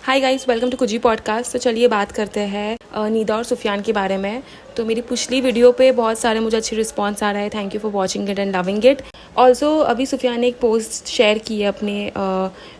Hi guys, welcome to कुजी podcast. तो चलिए बात करते हैं नीदा और सुफियान के बारे में। तो मेरी पिछली वीडियो पे बहुत सारे मुझे अच्छे रिस्पांस आ रहा है। Thank you for watching it and loving it. Also अभी सुफियान ने एक पोस्ट शेयर की है अपने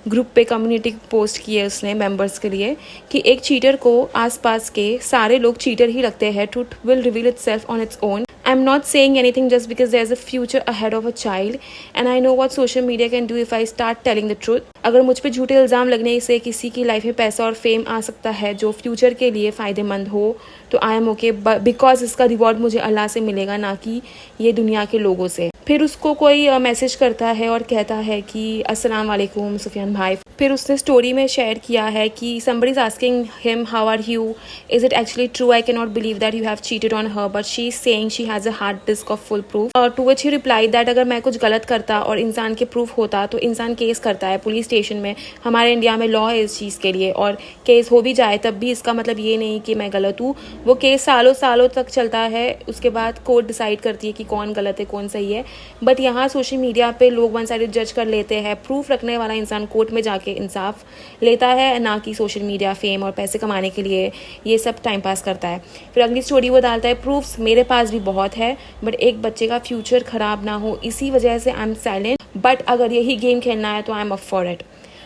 ग्रुप पे, कम्युनिटी पोस्ट की है उसने मेंबर्स के लिए कि एक चीटर को आसपास के सारे लोग चीटर ही लगते हैं। Truth will reveal itself on its own. I'm not saying anything just because there's a future ahead of a child and I know what social media can do if I start telling the truth. अगर मुझ पे झूठे इल्ज़ाम लगने से किसी की life में पैसा और फेम आ सकता है जो फ्यूचर के लिए फ़ायदेमंद हो तो आई एम ओके, बिकॉज इसका रिवॉर्ड मुझे अल्लाह से मिलेगा, ना कि ये दुनिया के लोगों से। फिर उसको कोई मैसेज करता है और कहता है कि अस्सलाम वालेकुम सुफियान भाई। फिर उसने स्टोरी में शेयर किया है कि somebody is asking him how are you, is it actually true, I cannot believe that you have cheated on her, but she is saying she has a hard disk of full proof. To which he replied that अगर मैं कुछ गलत करता और इंसान के proof होता तो इंसान केस करता है पुलिस स्टेशन में। हमारे इंडिया में लॉ है इस चीज़ के लिए, और केस हो भी जाए तब भी इसका मतलब ये नहीं कि मैं गलत हूँ। वो केस सालों सालों तक चलता है, उसके बाद कोर्ट डिसाइड करती है कि कौन गलत है कौन सही है। बट यहाँ सोशल मीडिया पे लोग वन साइडेड जज कर लेते हैं। प्रूफ रखने वाला इंसान कोर्ट में जाके इंसाफ लेता है, ना कि सोशल मीडिया फेम और पैसे कमाने के लिए ये सब टाइम पास करता है। फिर अगली स्टोरी वो डालता है, प्रूफ्स मेरे पास भी बहुत है बट एक बच्चे का फ्यूचर खराब ना हो इसी वजह से आई एम साइलेंट, बट अगर यही गेम खेलना है तो I am up for it.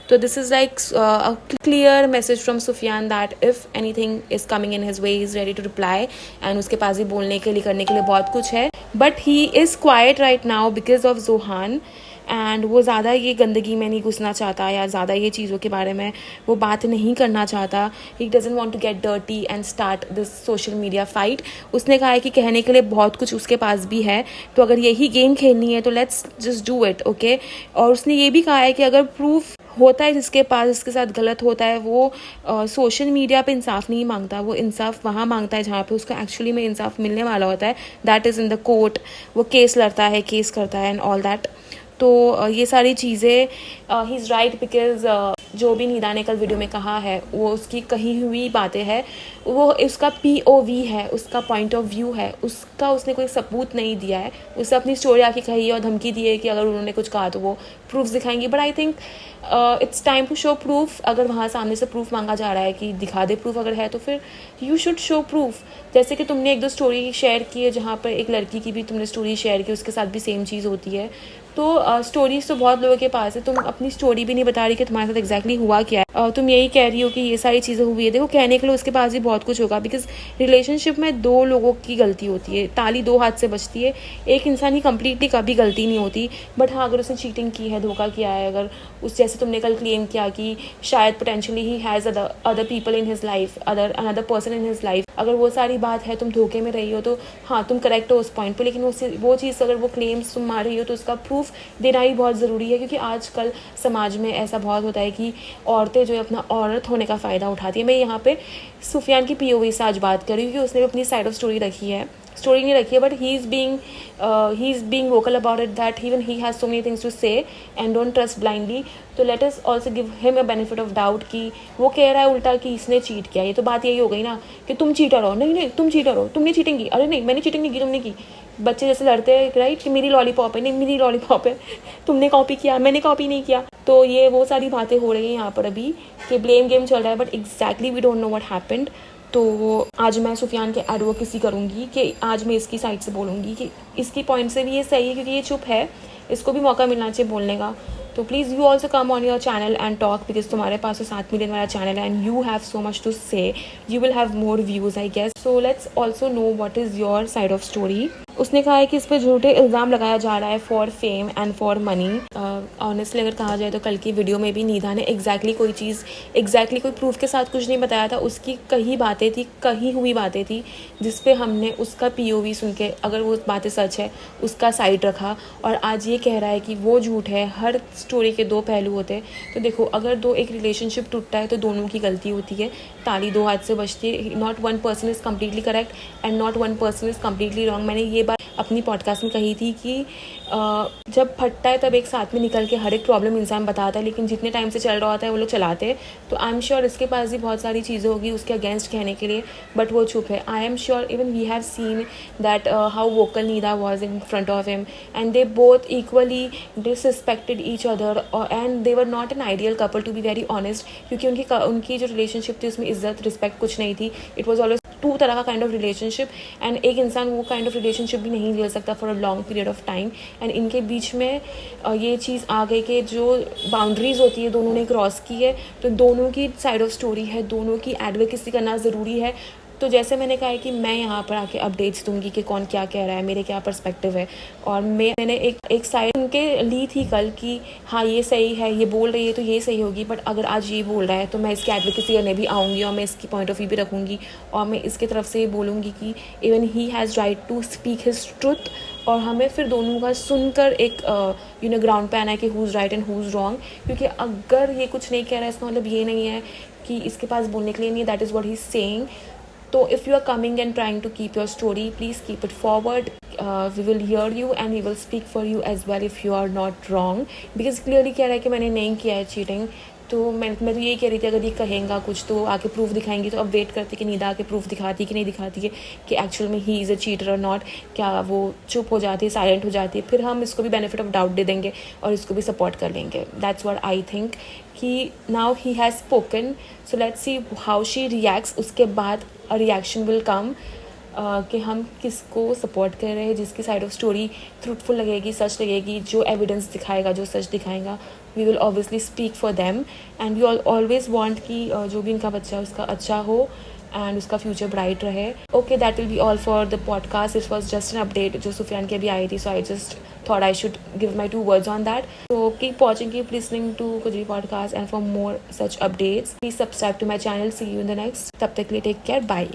So this is like a clear message from Sufyan that if anything is coming in his way, he is ready to reply. And उसके पास भी बोलने के लिए करने के लिए बहुत कुछ है, but he is quiet right now because of Zohan. And वो ज़्यादा ये गंदगी में नहीं घुसना चाहता या ज़्यादा ये चीज़ों के बारे में वो बात नहीं करना चाहता. He doesn't want to get dirty and start this social media fight. उसने कहा है कि कहने के लिए बहुत कुछ उसके पास भी है, तो अगर यही गेम खेलनी है तो let's just do it, okay. और उसने ये भी कहा है कि अगर प्रूफ होता है जिसके पास जिसके साथ गलत होता है वो सोशल मीडिया पे इंसाफ नहीं मांगता, वो इंसाफ वहाँ मांगता है जहाँ पे उसको एक्चुअली में इंसाफ मिलने वाला होता है. That is in the court. वो केस लड़ता है, केस करता है एंड ऑल दैट. तो ये सारी चीज़ें ही इज़ राइट बिकॉज जो भी नीदा ने कल वीडियो में कहा है वो उसकी कही हुई बातें हैं, वो उसका POV है, उसका पॉइंट ऑफ व्यू है, उसका उसने कोई सबूत नहीं दिया है. उससे अपनी स्टोरी आके कही है और धमकी दी है कि अगर उन्होंने कुछ कहा तो वो प्रूफ्स दिखाएंगी. But I think it's time to show proof. अगर वहाँ सामने से प्रूफ मांगा जा रहा है कि दिखा दे प्रूफ अगर है तो फिर यू शुड शो प्रूफ. जैसे कि तुमने एक दो स्टोरी शेयर की है जहाँ पर एक लड़की की भी तुमने स्टोरी शेयर की, उसके साथ भी सेम चीज़ होती है. तो स्टोरीज तो बहुत लोगों के पास है. तुम अपनी स्टोरी भी नहीं बता रही कि तुम्हारे साथ एग्जैक्टली हुआ क्या है. तुम यही कह रही हो कि ये सारी चीज़ें हुई है. देखो, कहने के लिए उसके पास भी बहुत कुछ होगा, बिकॉज रिलेशनशिप में दो लोगों की गलती होती है. ताली दो हाथ से बजती है. एक इंसान की कंप्लीटली कभी गलती नहीं होती. बट हाँ, अगर उसने चीटिंग की है, धोखा किया है, अगर उस जैसे तुमने कल क्लेम किया कि शायद potentially he has other people in his life, another person in his life, अगर वो सारी बात है, तुम धोखे में रही हो तो हाँ तुम करेक्ट हो उस पॉइंट पे. लेकिन वो चीज़ अगर वो क्लेम्स तुम मार रही हो तो उसका प्रूफ देना ही बहुत ज़रूरी है. क्योंकि आजकल समाज में ऐसा बहुत होता है कि औरतें जो है अपना औरत होने का फ़ायदा उठाती है. मैं यहाँ पे सुफियान की POV से आज बात कर रही हूँ कि उसने भी अपनी साइड ऑफ स्टोरी नहीं रखी है, but he is being vocal about it that even he has so many things to say and don't trust blindly. तो let us also give him a benefit of doubt कि वो कह रहा है उल्टा कि इसने चीट किया. ये तो बात यही हो गई ना कि तुम चीटर हो. नहीं तुम चीटर हो, तुमने चीटिंग की. अरे नहीं, मैंने चीटिंग नहीं की, तुमने की. बच्चे जैसे लड़ते हैं राइट कि मेरी लॉलीपॉप है. नहीं, मेरी लॉलीपॉप है. तुमने कॉपी किया, मैंने कॉपी नहीं किया. तो ये वो सारी बातें हो रही हैं यहाँ पर अभी कि ब्लेम गेम चल रहा है, but exactly we don't know what happened. तो आज मैं सुफियान के एडवोकेसी करूँगी कि आज मैं इसकी साइड से बोलूँगी कि इसकी पॉइंट से भी ये सही है क्योंकि ये चुप है, इसको भी मौका मिलना चाहिए बोलने का. तो please you also come on your channel and talk, because तुम्हारे पास तो 7 मिलियन वाला चैनल है and you have so much to say. You will have more views I guess. So let's also know what is your side of story. उसने कहा है कि इस पर झूठे इल्ज़ाम लगाया जा रहा है for fame and for money. Honestly अगर कहा जाए तो कल की वीडियो में भी नीदा ने एग्जैक्टली कोई प्रूफ के साथ कुछ नहीं बताया था. उसकी कही हुई बातें थी जिस पे हमने उसका POV सुन के अगर वो बातें सच है उसका साइड रखा. और आज ये कह रहा है कि वो झूठ है. हर स्टोरी के दो पहलू होते हैं. तो देखो, अगर एक रिलेशनशिप टूटता है तो दोनों की गलती होती है. ताली दो हाथ से बजती है. Not one person is completely correct and not one person is completely wrong. मैंने ये ये बात अपनी पॉडकास्ट में कही थी कि जब फटता है तब एक साथ में निकल के हर एक प्रॉब्लम इंसान बताता है, लेकिन जितने टाइम से चल रहा होता है वो लोग चलाते हैं। तो आई एम श्योर इसके पास भी बहुत सारी चीज़ें होगी उसके अगेंस्ट कहने के लिए, बट वो चुप है। I am sure even we have seen that how vocal Nida was in front of him and they both equally disrespected each other and they were not an ideal couple to be very honest, क्योंकि उनकी जो relationship थी उसमें इज्जत respect कुछ नहीं थी। It was always to तरह का काइंड ऑफ रिलेशनशिप एंड एक इंसान वो काइंड ऑफ रिलेशनशिप भी नहीं ले सकता for a long period of time. And इनके बीच में ये चीज़ आ गई कि जो बाउंड्रीज होती है दोनों ने क्रॉस की है, तो दोनों की साइड ऑफ स्टोरी है, दोनों की एडवोकेसी करना ज़रूरी है। तो जैसे मैंने कहा है कि मैं यहाँ पर आके अपडेट्स दूंगी कि कौन क्या कह रहा है, मेरे क्या पर्सपेक्टिव है, और मैंने एक साइड उनके ली थी कल कि हाँ ये सही है, ये बोल रही है तो ये सही होगी, बट अगर आज ये बोल रहा है तो मैं इसकी एडवोकेसी करने भी आऊँगी और मैं इसकी पॉइंट ऑफ व्यू भी रखूँगी और मैं इसकी तरफ से बोलूँगी कि even he has right to speak his truth. और हमें फिर दोनों का सुनकर एक ग्राउंड पे आना है कि who is right and who is wrong, क्योंकि अगर ये कुछ नहीं कह रहा है इसका मतलब ये नहीं है कि इसके पास बोलने के लिए नहीं है, that is what he is saying. So if you are coming and trying to keep your story, please keep it forward. We will hear you and we will speak for you as well if you are not wrong. Because clearly कह रहा है कि मैंने नहीं किया है cheating. तो मैं तो यही कह रही थी अगर ये कहेगा कुछ तो आके प्रूफ दिखाएंगी, तो अब वेट करते कि नीदा आके प्रूफ दिखाती कि नहीं दिखाती है कि एक्चुअल में ही इज़ अ चीटर और नॉट। क्या वो चुप हो जाती है, साइलेंट हो जाती है, फिर हम इसको भी बेनिफिट ऑफ डाउट दे देंगे और इसको भी सपोर्ट कर लेंगे। दैट्स व्हाट आई थिंक कि now he has spoken, so let's see how she reacts. उसके बाद अ रिएक्शन विल कम कि हम किसको सपोर्ट कर रहे हैं, जिसकी साइड ऑफ स्टोरी ट्रूथफुल लगेगी, सच लगेगी, जो एविडेंस दिखाएगा, जो सच दिखाएगा, we will obviously speak for them. And we always want कि जो भी इनका बच्चा है उसका अच्छा हो एंड उसका फ्यूचर ब्राइट रहे। Okay, that will be all for the podcast. It was just an update जो सुफियान की अभी आई थी, so I just thought I should give my 2 words on that. So keep watching, keep listening to Kujri podcast, and for more such updates please subscribe to my channel. See you in the next. तब तक के लिए take care. Bye.